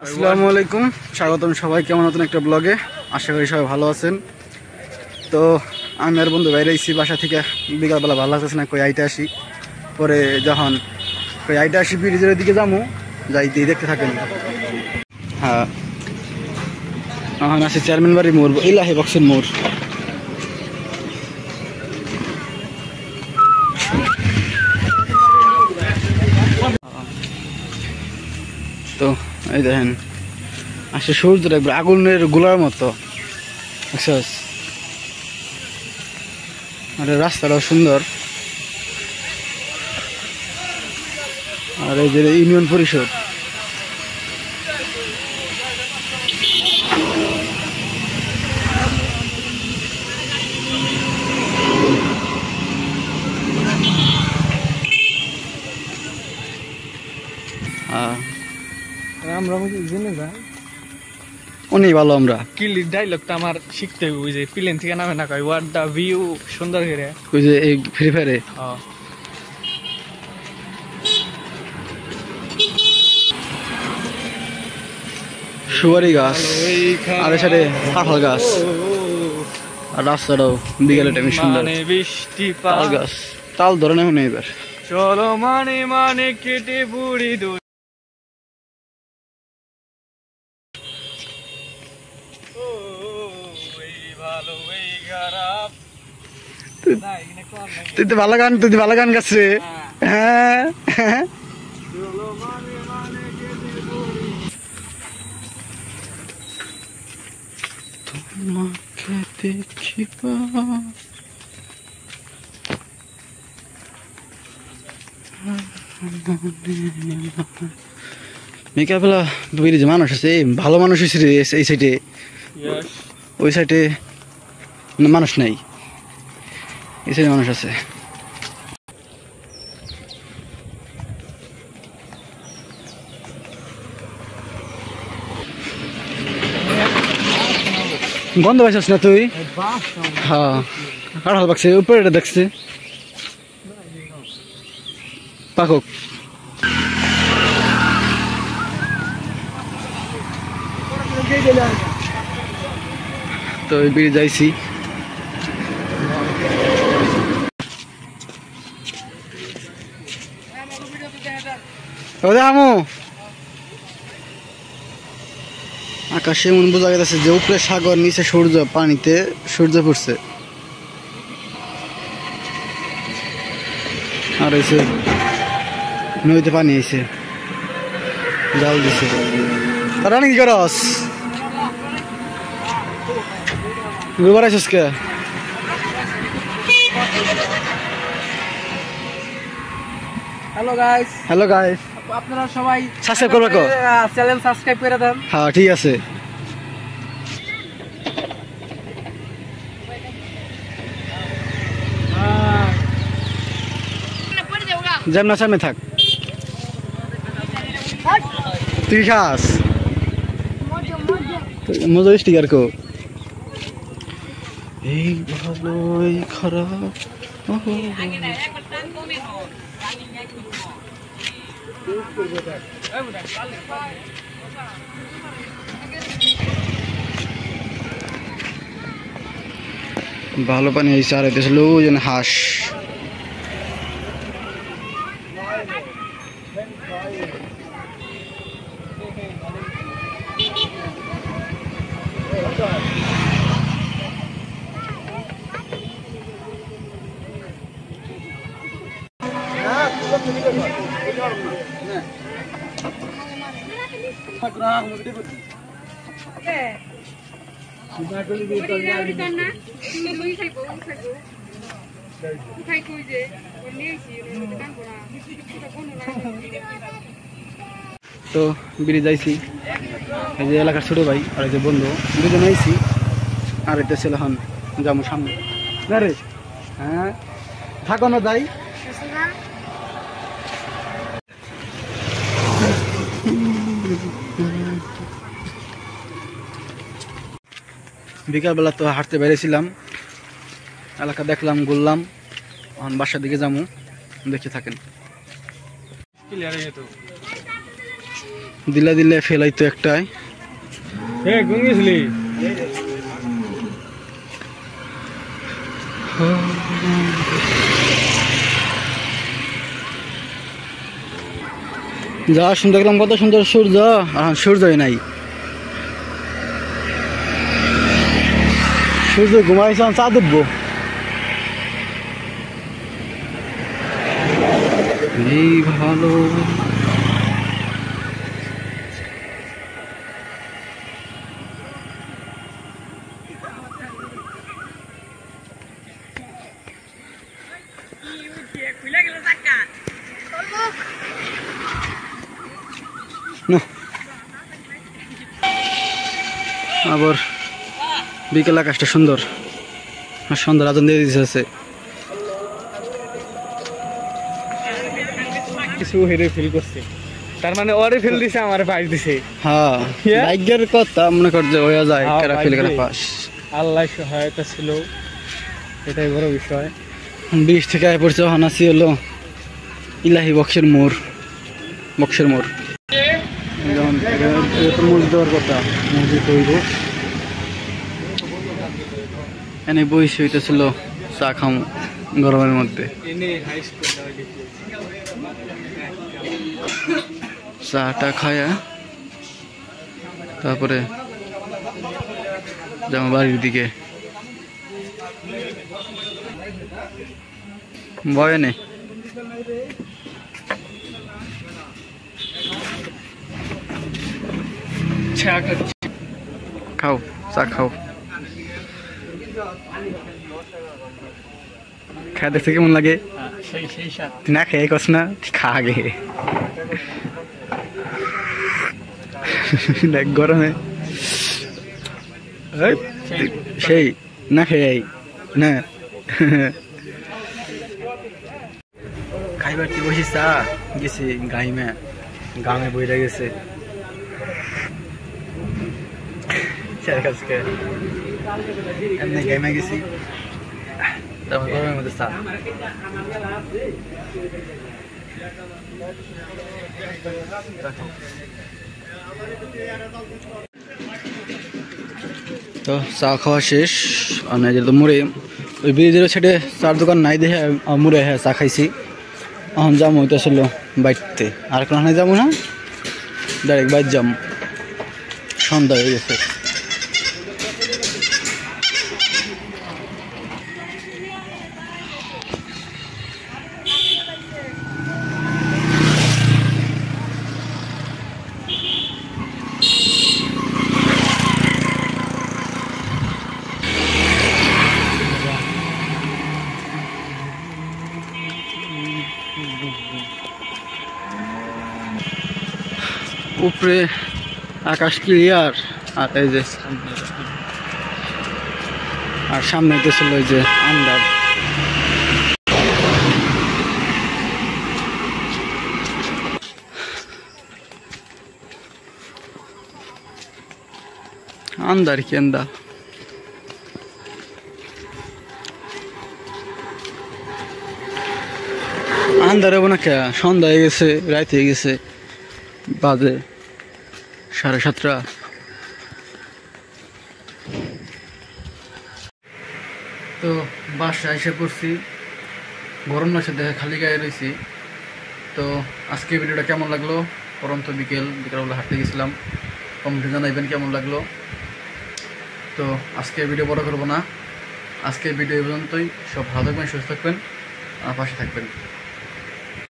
আসসালামু আলাইকুম, স্বাগতম সবাইকে আমার নতুন একটা ব্লগে। আশা করি সবাই ভালো আছেন। তো আমি আর বন্ধু বাইরে এসেছি বাসা থেকে। বিকালবেলা ভালো লাগতেছে না, কই আইতে আসি। পরে যখন কই আইতে আসি ব্রিজের দিকে যাবো, যাই দিয়ে দেখতে থাকেন। হ্যাঁ, এখন আসি চেয়ারম্যান বাড়ি মোড়, ইলাহি বক্সের মোড়। তো এই দেখেন আসলে সূর্যটা একবার আগুনের গোলার মতো। আর রাস্তাটাও সুন্দর। আর এই যে ইউনিয়ন পরিষদ, অনেক ভালো। আমরা কিলির ডায়লগটা আমার শিখতে হবে, ওই যে প্লেন থেকে নামে না কয় হোয়াট দা ভিউ সুন্দর করে, ওই যে এই ফ্রি ফায়ারে সুপারি গাছ, আর সাথে কাঁঠাল গাছ। আর রাস্তাটাও বিকেলে টাইমে সুন্দর। বৃষ্টি তাল গাছ, তাল ধরে নেই মনে এবার। চলো মানে মানে কেটে বুড়ি দই। তুই তো ভালো গান, গাছ রে। হ্যাঁ তোমাকে দেখিবা মেকাবেলা যে মানুষ আছে, ভালো মানুষ হয়েছে রে এই সাইডে। ওই সাইডে মানুষ নাই, এই সাইডে মানুষ আছে। গন্ধ পাইছিস না তুই? হ্যাঁ, কাঁঠাল পাকছে উপরে, এটা দেখছে পাকক। তো বেরিয়ে যাইছি। আকাশে এমন বোঝা গেছে যে উপরে সাগর, নিচে সূর্য, পানিতে সূর্য পড়ছে। আর এসে নদীতে পানি আইছে, জাল দিছে। তারা নাকি করস গোবার আইসস কে? হ্যালো গাইস, হ্যালো গাইস, আপনারা সবাই সাবস্ক্রাইব করবে কো? চ্যানেল সাবস্ক্রাইব করে দেন। হ্যাঁ ঠিক আছে। যেমন সামনে থাক, তুই খাস মজা স্টিকার কো। এই ভালো এই খারাপ, ভালো পানি হয়েছে। আর এতে লো যেন হাঁস। তো বেরিয়ে যাইছি। এই যে এলাকার ছোট ভাই আর এই যে বন্ধু, দুজন আইছি। আর এটা ছিল এখন যাবো সামনে। না রে, হ্যাঁ থাকো না যাই। বিকালবেলা তো হাঁটতে বেরিয়েছিলাম, এলাকা দেখলাম, ঘুরলাম। এখন বাসার দিকে যাবো, দেখে থাকেন। দিলে দিলে ফেলাইতো একটাই। গেছিলি যা সুন্দর দেখলাম, কত সুন্দর সূর্য, আর সূর্যই নাই। সূর্য ঘুমাইছে, চাঁদ উঠবো। এই ভালো আবার বিকেল আকাশটা সুন্দর, আর সন্ধ্যার আজান দিয়ে দিতেছে। কিছু হেরে ফিল করছে, তার মানে ওরে ফেল দিছে, আমার পাশ দিছে। হ্যাঁ, ভাগ্যের কথা মনে কর যে হয়ে যায়, কারা ফেল কারা পাস। আল্লাহ সহায়তা ছিল, এটাই বড় বিষয়। 20 থেকে আয় পড়ছে, হানাসি হলো ইলাহি বক্সের মোড়, বক্সের মোড়। যেমন মসজিদ দেওয়ার কথা, মসজিদ হইব। এনে বইস হইতেছিল চা খাম গরমের মধ্যে। চাটা খায়া তারপরে যাবো বাড়ির দিকে। ভয় নেই, খাও চা খাও। খায় দেখতে কেমন লাগে? তুই না খেয়ে কস না, খা আগে। দেখ গরমে সেই না খেয়ে না খাইবার কি বসিস চা গেছি গাইমে, গামে বইরা গেছে এমনি গাইমে গেছি, তারপর গরমের মধ্যে চা। তো চা খাওয়া শেষ, আমি যেহেতু মুড়ে ওই ব্রিজের সাইডে চার দোকান নাই দেখে মুড়ে হ্যাঁ চা খাইছি। এখন যাম হইতেছিল বাইরতে, আর কোনো যাবো না, ডাইরেক্ট বাইর যাম, সন্ধ্যা হয়ে গেছে। উপরে আকাশ ক্লিয়ার, আর এই যে আর সামনে গেছিল ওই যে আন্দার। আন্দার কি আন্দা আন্দার হবো না কে, সন্ধ্যা হয়ে গেছে, রাত হয়ে গেছে, বাজে 7:30। তো বাসায় এসে পড়ছি, গরম লাগছে দেখে খালি গায়ে রয়েছি। তো আজকে ভিডিওটা কেমন লাগলো, পরন্ত বিকেলবেলা হাঁটতে গেছিলাম, কমেন্টে জানাইবেন কেমন লাগলো। তো আজকে ভিডিও বড় করবো না, আজকে ভিডিও এই পর্যন্তই। সব ভালো থাকবেন, সুস্থ থাকবেন, আমার পাশে থাকবেন।